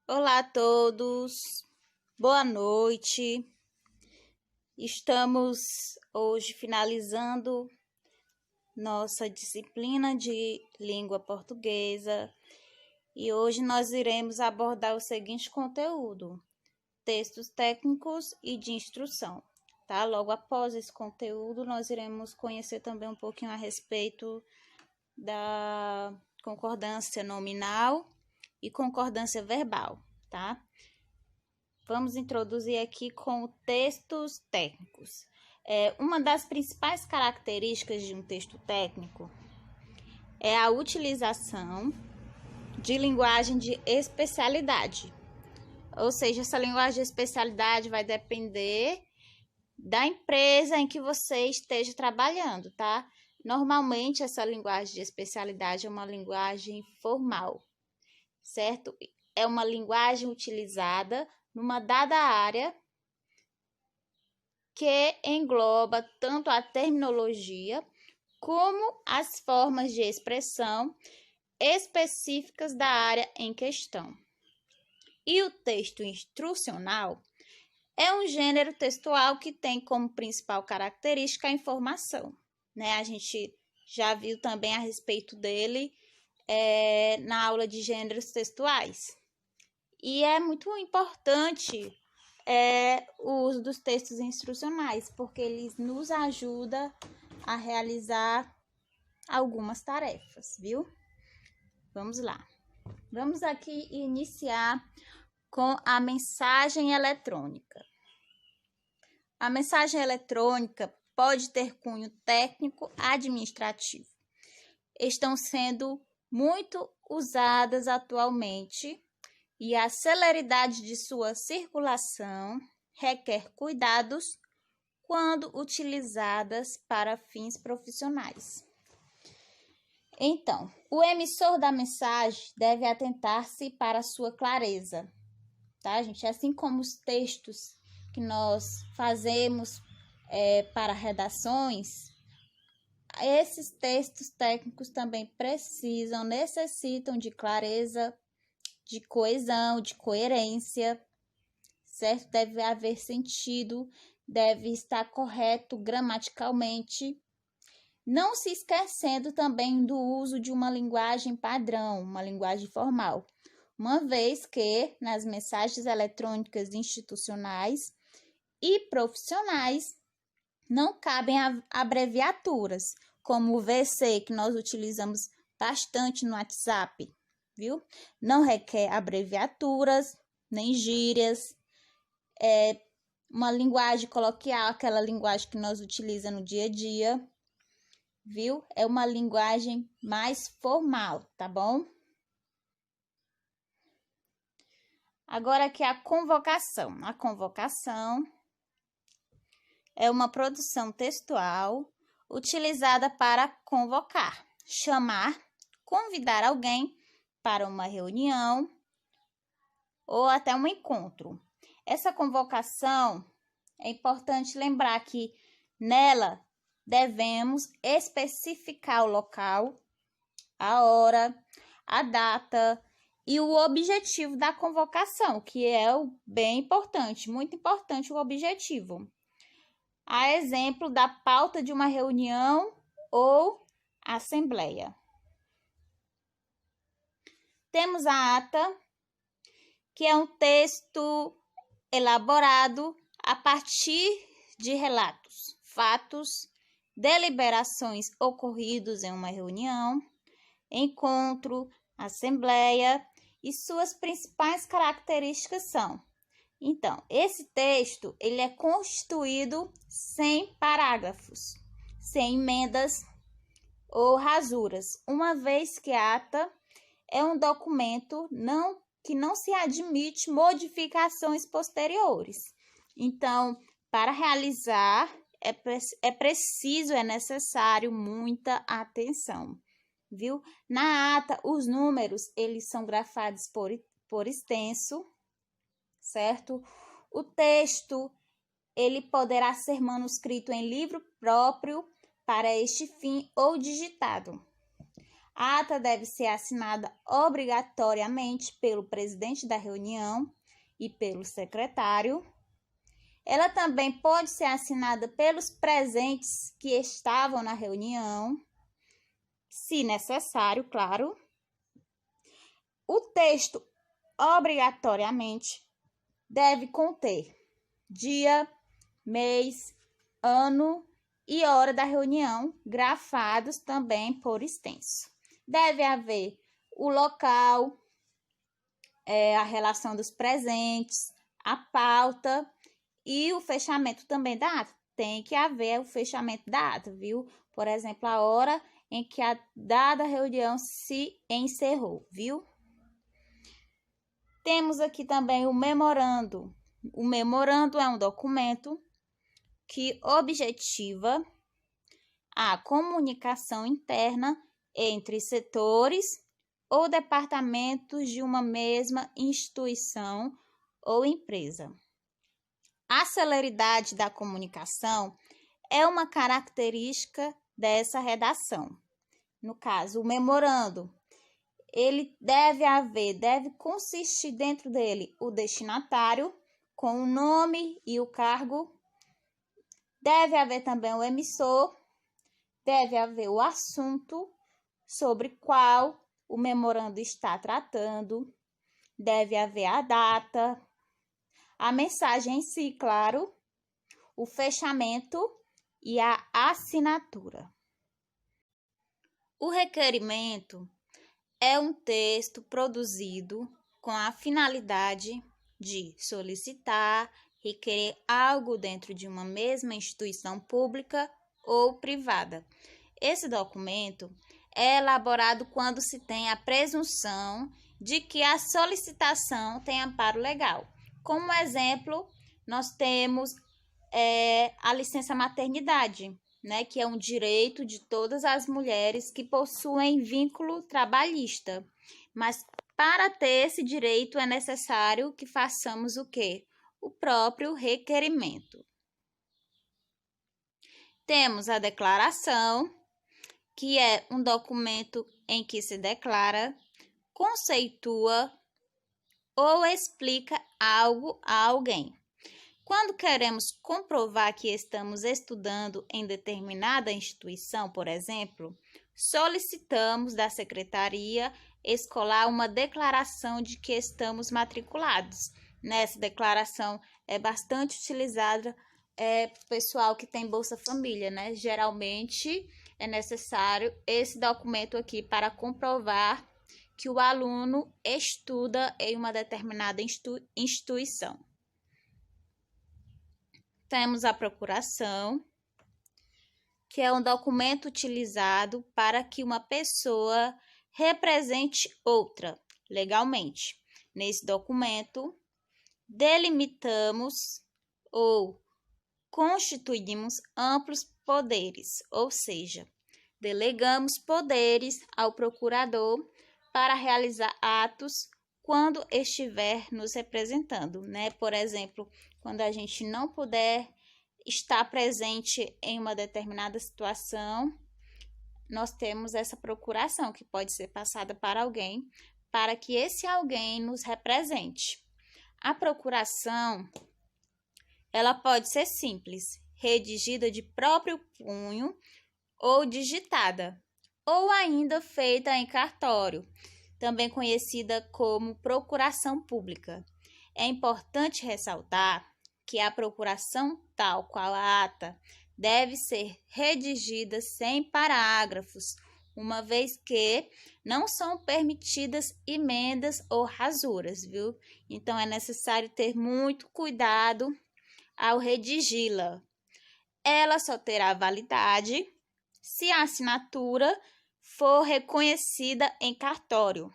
Olá a todos, boa noite. Estamos hoje finalizando nossa disciplina de língua portuguesa e hoje nós iremos abordar o seguinte conteúdo: textos técnicos e de instrução. Tá? Logo após esse conteúdo, nós iremos conhecer também um pouquinho a respeito da concordância nominal e concordância verbal, tá? Vamos introduzir aqui com textos técnicos. Uma das principais características de um texto técnico é a utilização de linguagem de especialidade. Ou seja, essa linguagem de especialidade vai depender da empresa em que você esteja trabalhando, tá? Normalmente, essa linguagem de especialidade é uma linguagem formal, certo? É uma linguagem utilizada numa dada área que engloba tanto a terminologia como as formas de expressão específicas da área em questão. E o texto instrucional é um gênero textual que tem como principal característica a informação, né? A gente já viu também a respeito dele na aula de gêneros textuais. E é muito importante o uso dos textos instrucionais, porque eles nos ajudam a realizar algumas tarefas, viu? Vamos lá. Vamos aqui iniciar com a mensagem eletrônica. A mensagem eletrônica pode ter cunho técnico administrativo. Estão sendo muito usadas atualmente e a celeridade de sua circulação requer cuidados quando utilizadas para fins profissionais. Então, o emissor da mensagem deve atentar-se para sua clareza, tá, gente? Assim como os textos que nós fazemos para redações, esses textos técnicos também necessitam de clareza, de coesão, de coerência, certo? Deve haver sentido, deve estar correto gramaticalmente, não se esquecendo também do uso de uma linguagem padrão, uma linguagem formal, uma vez que nas mensagens eletrônicas institucionais e profissionais não cabem abreviaturas, como o VC, que nós utilizamos bastante no WhatsApp, viu? Não requer abreviaturas, nem gírias, uma linguagem coloquial, aquela linguagem que nós utilizamos no dia a dia, viu? É uma linguagem mais formal, tá bom? Agora aqui a convocação. A convocação é uma produção textual utilizada para convocar, chamar, convidar alguém para uma reunião ou até um encontro. Essa convocação, é importante lembrar que nela devemos especificar o local, a hora, a data e o objetivo da convocação, que é bem importante, muito importante o objetivo. A exemplo da pauta de uma reunião ou assembleia. Temos a ata, que é um texto elaborado a partir de relatos, fatos, deliberações ocorridos em uma reunião, encontro, assembleia, e suas principais características são: então, esse texto ele é constituído sem parágrafos, sem emendas ou rasuras, uma vez que a ata é um documento que não se admite modificações posteriores. Então, para realizar, é necessário muita atenção, viu? Na ata, os números, eles são grafados por extenso, certo? O texto, ele poderá ser manuscrito em livro próprio para este fim ou digitado. A ata deve ser assinada obrigatoriamente pelo presidente da reunião e pelo secretário. Ela também pode ser assinada pelos presentes que estavam na reunião, se necessário, claro. O texto, obrigatoriamente, deve conter dia, mês, ano e hora da reunião, grafados também por extenso. Deve haver o local, a relação dos presentes, a pauta e o fechamento também da ata. Tem que haver o fechamento da ata, viu? Por exemplo, a hora em que a dada reunião se encerrou, viu? Temos aqui também o memorando. O memorando é um documento que objetiva a comunicação interna entre setores ou departamentos de uma mesma instituição ou empresa. A celeridade da comunicação é uma característica dessa redação. No caso, o memorando, ele deve consistir dentro dele o destinatário com o nome e o cargo. Deve haver também o emissor, deve haver o assunto sobre qual o memorando está tratando, deve haver a data, a mensagem em si, claro, o fechamento e a assinatura. O requerimento é um texto produzido com a finalidade de solicitar, requerer algo dentro de uma mesma instituição pública ou privada. Esse documento é elaborado quando se tem a presunção de que a solicitação tem amparo legal. Como exemplo, nós temos a licença maternidade, né, que é um direito de todas as mulheres que possuem vínculo trabalhista. Mas para ter esse direito é necessário que façamos o quê? O próprio requerimento. Temos a declaração, que é um documento em que se declara, conceitua ou explica algo a alguém. Quando queremos comprovar que estamos estudando em determinada instituição, por exemplo, solicitamos da Secretaria Escolar uma declaração de que estamos matriculados. Nessa declaração é bastante utilizada pessoal que tem Bolsa Família, né? Geralmente é necessário esse documento aqui para comprovar que o aluno estuda em uma determinada instituição. Temos a procuração, que é um documento utilizado para que uma pessoa represente outra legalmente. Nesse documento, delimitamos ou constituímos amplos poderes, ou seja, delegamos poderes ao procurador para realizar atos quando estiver nos representando, né? Por exemplo, quando a gente não puder estar presente em uma determinada situação, nós temos essa procuração que pode ser passada para alguém, para que esse alguém nos represente. A procuração, ela pode ser simples, redigida de próprio punho ou digitada, ou ainda feita em cartório, também conhecida como procuração pública. É importante ressaltar que a procuração, tal qual a ata, deve ser redigida sem parágrafos, uma vez que não são permitidas emendas ou rasuras, viu? Então, é necessário ter muito cuidado ao redigi-la. Ela só terá validade se a assinatura for reconhecida em cartório.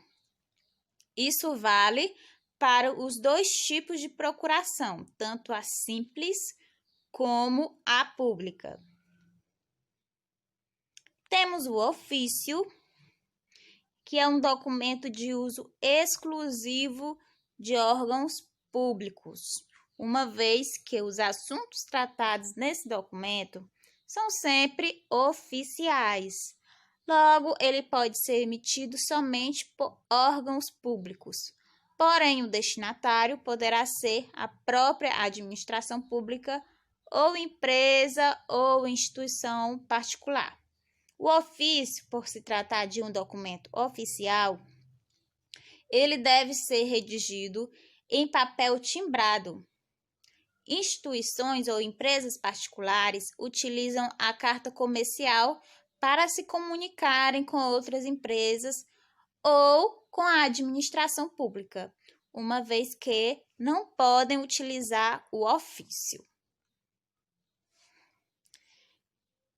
Isso vale para os dois tipos de procuração, tanto a simples como a pública. Temos o ofício, que é um documento de uso exclusivo de órgãos públicos, uma vez que os assuntos tratados nesse documento são sempre oficiais. Logo, ele pode ser emitido somente por órgãos públicos. Porém, o destinatário poderá ser a própria administração pública ou empresa ou instituição particular. O ofício, por se tratar de um documento oficial, ele deve ser redigido em papel timbrado. Instituições ou empresas particulares utilizam a carta comercial para se comunicarem com outras empresas ou com a administração pública, uma vez que não podem utilizar o ofício.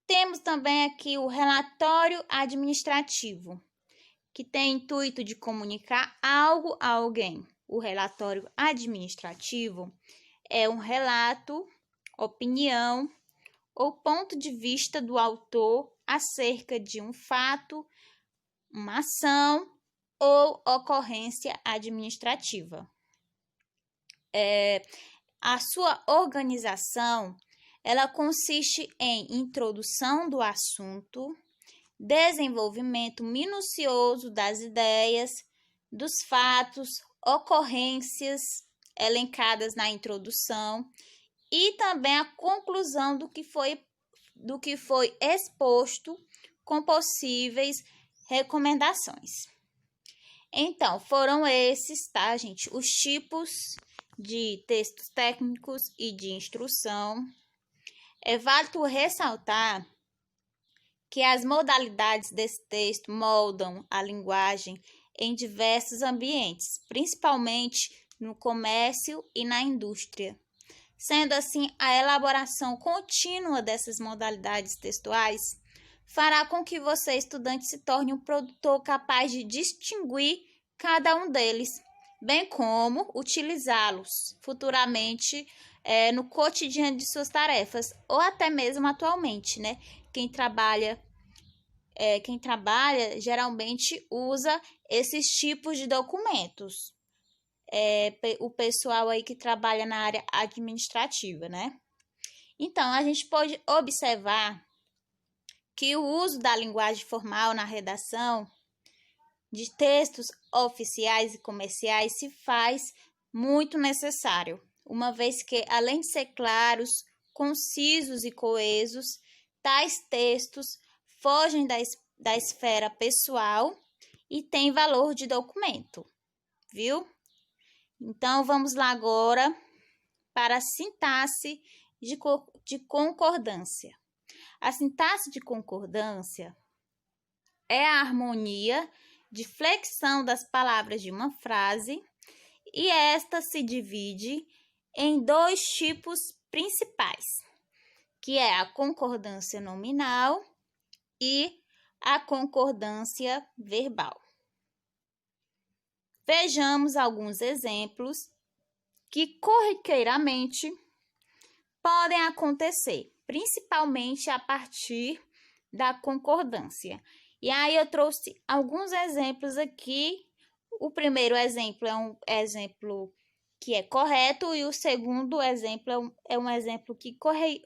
Temos também aqui o relatório administrativo, que tem intuito de comunicar algo a alguém. O relatório administrativo é um relato, opinião ou ponto de vista do autor acerca de um fato, uma ação ou ocorrência administrativa. A sua organização, ela consiste em introdução do assunto, desenvolvimento minucioso das ideias, dos fatos, ocorrências elencadas na introdução e também a conclusão do que foi exposto com possíveis recomendações. Então, foram esses, tá, gente? Os tipos de textos técnicos e de instrução. É válido ressaltar que as modalidades desse texto moldam a linguagem em diversos ambientes, principalmente no comércio e na indústria. Sendo assim, a elaboração contínua dessas modalidades textuais fará com que você, estudante, se torne um produtor capaz de distinguir cada um deles, bem como utilizá-los futuramente no cotidiano de suas tarefas, ou até mesmo atualmente, né? Quem trabalha geralmente usa esses tipos de documentos. O pessoal aí que trabalha na área administrativa, né? Então, a gente pode observar que o uso da linguagem formal na redação de textos oficiais e comerciais se faz muito necessário, uma vez que, além de ser claros, concisos e coesos, tais textos fogem da esfera pessoal e têm valor de documento, viu? Então, vamos lá agora para a sintaxe de concordância. A sintaxe de concordância é a harmonia de flexão das palavras de uma frase e esta se divide em dois tipos principais, que é a concordância nominal e a concordância verbal. Vejamos alguns exemplos que corriqueiramente podem acontecer, principalmente a partir da concordância. E aí eu trouxe alguns exemplos aqui. O primeiro exemplo é um exemplo que é correto e o segundo exemplo é um exemplo que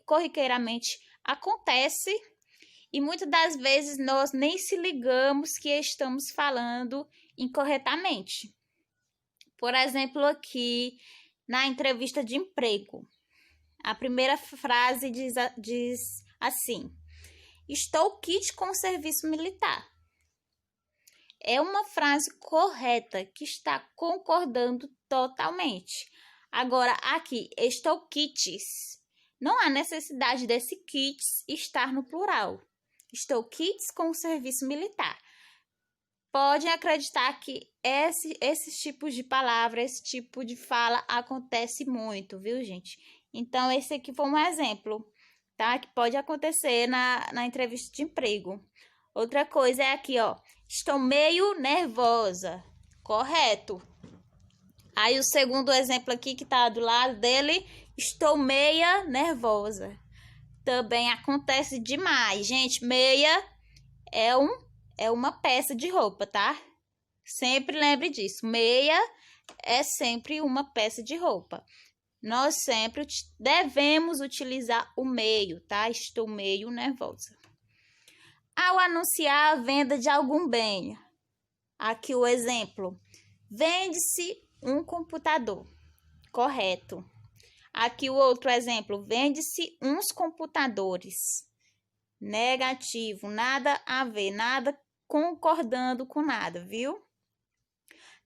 corriqueiramente acontece e muitas das vezes nós nem se ligamos que estamos falando incorretamente. Por exemplo, aqui na entrevista de emprego, a primeira frase diz assim: estou quitte com o serviço militar. É uma frase correta que está concordando totalmente. Agora, aqui, estou quites. Não há necessidade desse quites estar no plural. Estou quites com o serviço militar. Podem acreditar que esses tipos de palavras, esse tipo de fala acontece muito, viu, gente? Então, esse aqui foi um exemplo, tá? Que pode acontecer na entrevista de emprego. Outra coisa é aqui, ó. Estou meio nervosa. Correto. Aí, o segundo exemplo aqui que tá do lado dele. Estou meia nervosa. Também acontece demais, gente. Meia é uma peça de roupa, tá? Sempre lembre disso. Meia é sempre uma peça de roupa. Nós sempre devemos utilizar o meio, tá? Estou meio nervosa. Ao anunciar a venda de algum bem, aqui o exemplo, vende-se um computador, correto. Aqui o outro exemplo, vende-se uns computadores, negativo, nada a ver, nada concordando com nada, viu?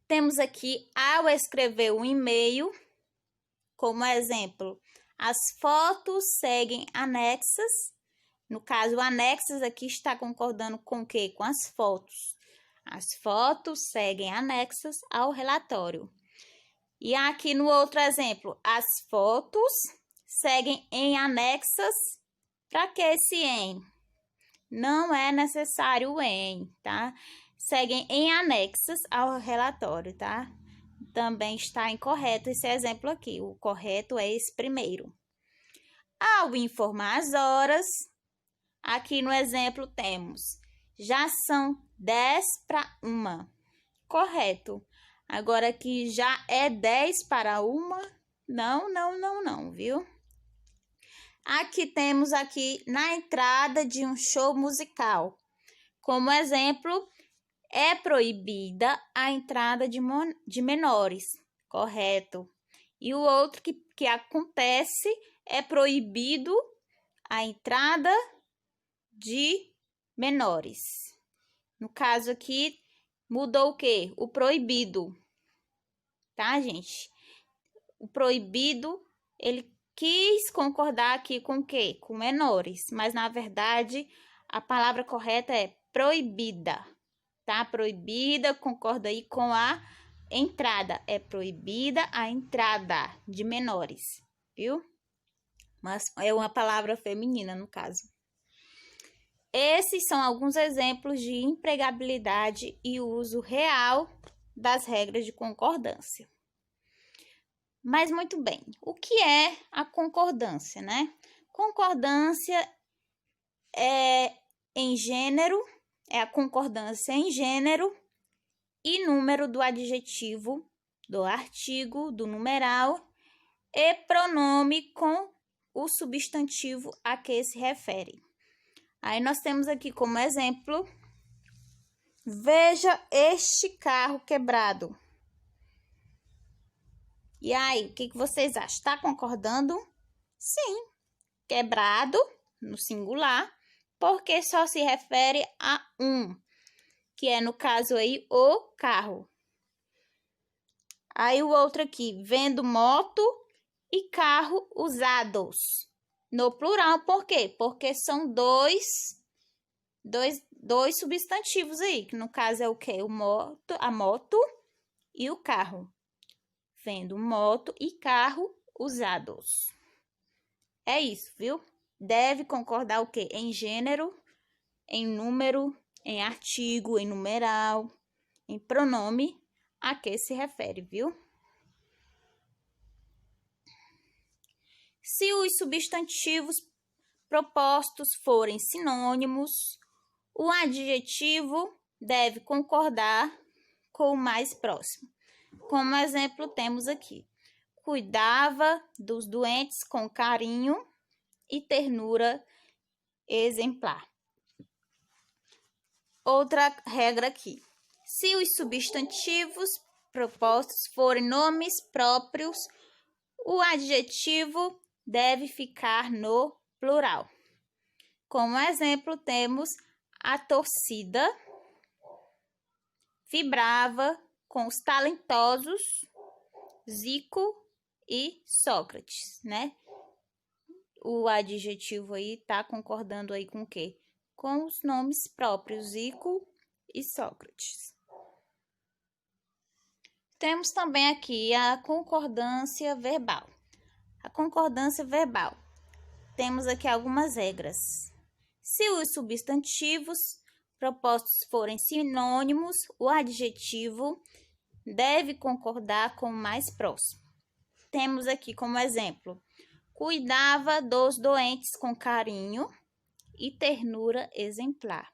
Temos aqui, ao escrever um e-mail, como exemplo, as fotos seguem anexas. No caso, anexas aqui está concordando com o quê? Com as fotos. As fotos seguem anexas ao relatório. E aqui no outro exemplo, as fotos seguem em anexas. Para que esse em? Não é necessário o em, tá? Seguem em anexas ao relatório, tá? Também está incorreto esse exemplo aqui. O correto é esse primeiro. Ao informar as horas, aqui no exemplo temos, já são 10:50. Correto. Agora aqui já é 10:50. Não, viu? Aqui temos aqui na entrada de um show musical. Como exemplo, é proibida a entrada de menores. Correto. E o outro que acontece é proibido a entrada de menores. No caso aqui, mudou o quê? O proibido. Tá, gente? O proibido, ele quis concordar aqui com o quê? Com menores. Mas, na verdade, a palavra correta é proibida. Tá? Proibida, concorda aí com a entrada. É proibida a entrada de menores, viu? Mas é uma palavra feminina, no caso. Esses são alguns exemplos de empregabilidade e uso real das regras de concordância. Mas muito bem, o que é a concordância, né? Concordância é em gênero, é a concordância em gênero e número do adjetivo, do artigo, do numeral e pronome com o substantivo a que se refere. Aí nós temos aqui como exemplo, veja este carro quebrado. E aí, o que vocês acham? Está concordando? Sim, quebrado no singular, porque só se refere a um, que é no caso aí o carro. Aí o outro aqui, vendo moto e carro usados. No plural, por quê? Porque são dois substantivos aí, que no caso é o quê? A moto e o carro. Vendo moto e carro usados. É isso, viu? Deve concordar o quê? Em gênero, em número, em artigo, em numeral, em pronome a que se refere, viu? Se os substantivos propostos forem sinônimos, o adjetivo deve concordar com o mais próximo. Como exemplo, temos aqui, cuidava dos doentes com carinho e ternura exemplar. Outra regra aqui, se os substantivos propostos forem nomes próprios, o adjetivo deve ficar no plural. Como exemplo, temos a torcida vibrava com os talentosos Zico e Sócrates, né? O adjetivo aí tá concordando aí com o quê? Com os nomes próprios, Zico e Sócrates. Temos também aqui a concordância verbal. A concordância verbal. Temos aqui algumas regras. Se os substantivos propostos forem sinônimos, o adjetivo deve concordar com o mais próximo. Temos aqui como exemplo, cuidava dos doentes com carinho e ternura exemplar.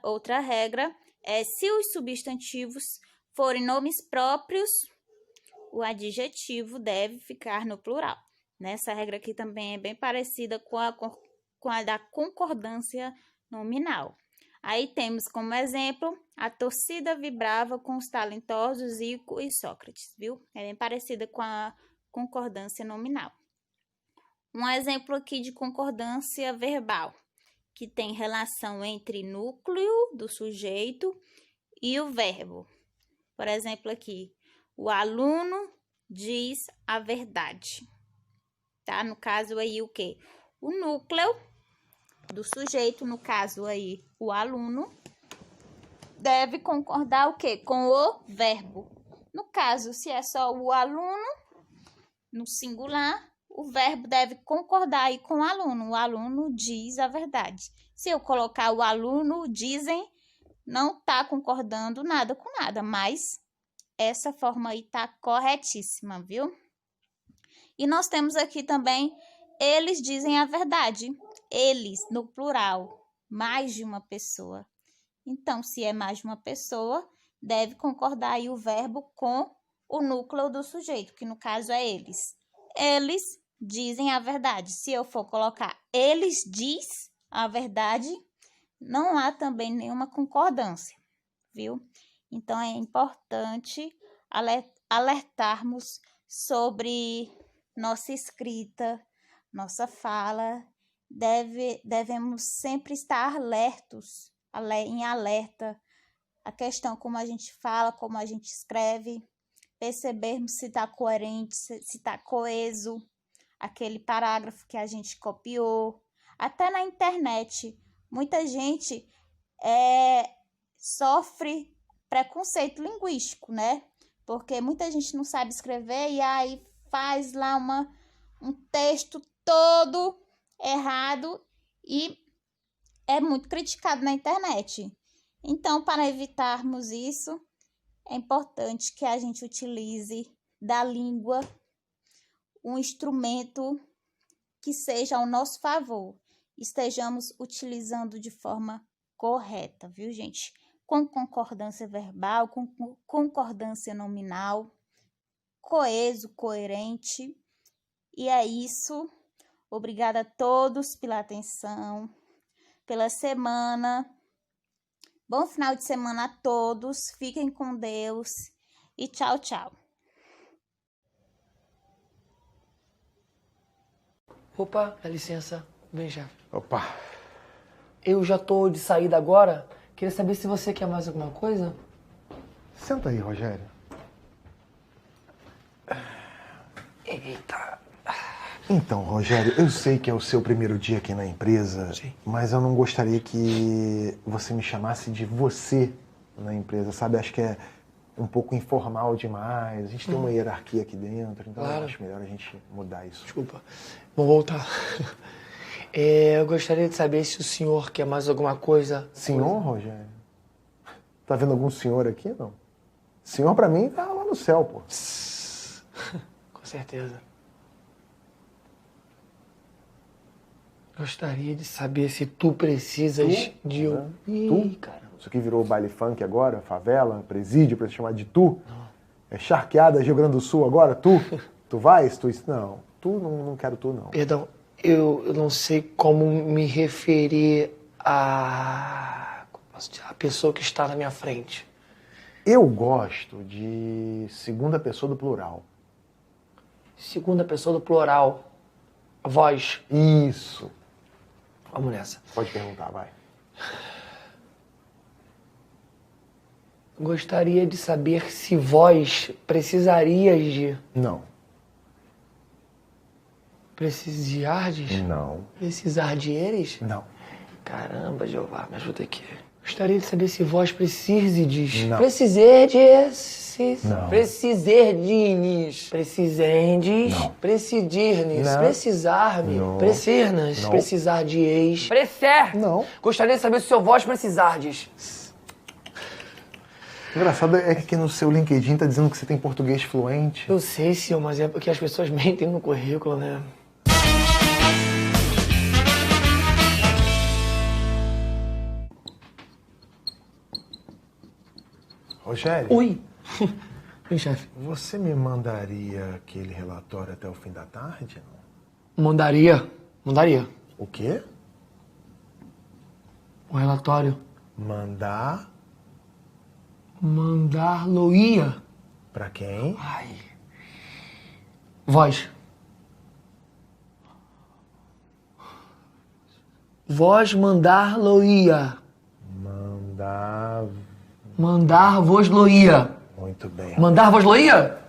Outra regra é, se os substantivos forem nomes próprios, o adjetivo deve ficar no plural. Nessa regra aqui também é bem parecida com a da concordância nominal. Aí temos como exemplo, a torcida vibrava com os talentosos Zico e Sócrates, viu? É bem parecida com a concordância nominal. Um exemplo aqui de concordância verbal, que tem relação entre núcleo do sujeito e o verbo. Por exemplo aqui, o aluno diz a verdade. Tá? No caso aí o quê? O núcleo do sujeito, no caso aí o aluno, deve concordar o quê? Com o verbo. No caso, se é só o aluno, no singular, o verbo deve concordar aí com o aluno. O aluno diz a verdade. Se eu colocar o aluno, dizem, não está concordando nada com nada, mas essa forma aí está corretíssima, viu? E nós temos aqui também, eles dizem a verdade. Eles, no plural, mais de uma pessoa. Então, se é mais de uma pessoa, deve concordar aí o verbo com o núcleo do sujeito, que no caso é eles. Eles dizem a verdade. Se eu for colocar eles diz a verdade, não há também nenhuma concordância, viu? Então, é importante alertarmos sobre nossa escrita, nossa fala. Devemos sempre estar alertos, em alerta, a questão como a gente fala, como a gente escreve, percebermos se está coerente, se está coeso, aquele parágrafo que a gente copiou. Até na internet, muita gente sofre preconceito linguístico, né? Porque muita gente não sabe escrever e aí faz lá um texto todo errado e é muito criticado na internet. Então, para evitarmos isso, é importante que a gente utilize da língua um instrumento que seja ao nosso favor. Estejamos utilizando de forma correta, viu, gente? Com concordância verbal, com concordância nominal, coeso, coerente. E é isso. Obrigada a todos pela atenção, pela semana. Bom final de semana a todos. Fiquem com Deus e tchau, tchau. Opa, dá licença. Vem, chefe. Opa. Eu já tô de saída agora. Queria saber se você quer mais alguma coisa. Senta aí, Rogério. Eita. Então, Rogério, eu sei que é o seu primeiro dia aqui na empresa, Sim. mas eu não gostaria que você me chamasse de você na empresa, sabe? Acho que é um pouco informal demais. A gente tem uma hierarquia aqui dentro, então Claro. eu acho melhor a gente mudar isso. Desculpa. Vou voltar. Eu gostaria de saber se o senhor quer mais alguma coisa. Senhor, Rogério? Tá vendo algum senhor aqui, não? Senhor, pra mim, tá lá no céu, pô. Com certeza. Gostaria de saber se tu precisas de um... Ih, cara. Isso aqui virou baile funk agora, favela, presídio, pra se chamar de tu. É charqueada, Rio Grande do Sul agora, tu. Tu vais? Tu... Não, tu não quero tu, não. Perdão, eu não sei como me referir a pessoa que está na minha frente. Eu gosto de segunda pessoa do plural. Segunda pessoa do plural. Voz. Isso. Vamos nessa. Pode perguntar, vai. Gostaria de saber se vós precisarias de... Não. Precisardes? Não. Precisar de eles? Não. Caramba, Jeová, me ajuda aqui. Gostaria de saber se vós precisardes. Não. Precisardes. Não. Precisardes. Precisendes. Não. Precidirnes. Não. Precisar-me. Não. Precernas. Não. Precisar de ex. Precer. Não. Gostaria de saber se o seu vós precisardes. Engraçado é que no seu LinkedIn tá dizendo que você tem português fluente. Eu sei, senhor, mas é porque as pessoas mentem no currículo, né? Rogério, Oi. Oi, chefe. você me mandaria aquele relatório até o fim da tarde? Não? Mandaria. Mandaria. O quê? O relatório. Mandar-lo-ia. Pra quem? Ai. Voz. Voz mandar-lo-ia. Mandar-vos-lo-ia. Muito bem. Mandar-vos-lo-ia?